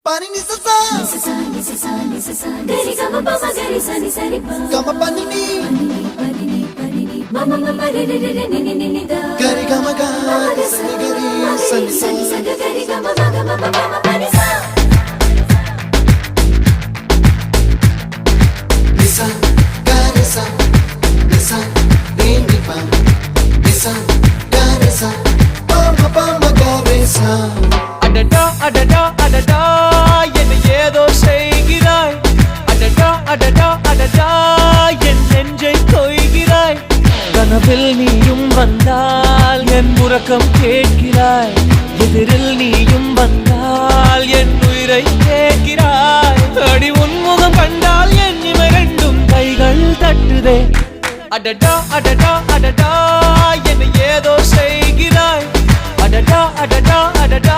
Pani ni sa sa gari gama pa ma gari sa ni sa ri pa gama pani ni mama mama re re re ni ni ni da gari gama ga sa ni gari sa ni sa gari gama ma gama mama pani sa nisa gari sa nisa re ni pa nisa gari sa pa ma gari sa அடடா அடடா அடடா என்ன ஏதோ செய்கிறாய் அடடா அடடா அடடா என் நெஞ்சை கொய்கிறாய் கனவில் நீயும் வந்தால் என் உறக்கம் கேட்கிறாய் எதிரில் நீயும் வந்தால் என் உயிரை கேட்கிறாய் அடி உன்முகம் கண்டால் என் இமை ரெண்டும் கைகள் தட்டுதே அடடா அடடா அடடா என்ன ஏதோ செய்கிறாய் அடடா அடடா அடடா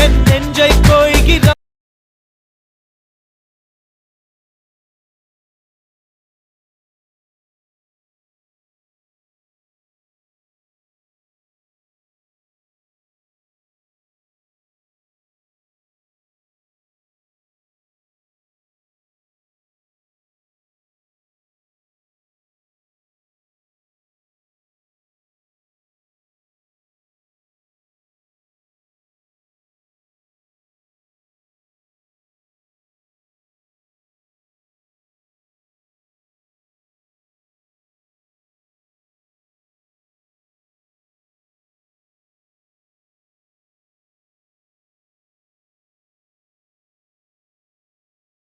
என் நெஞ்சை கொய்கிறாய்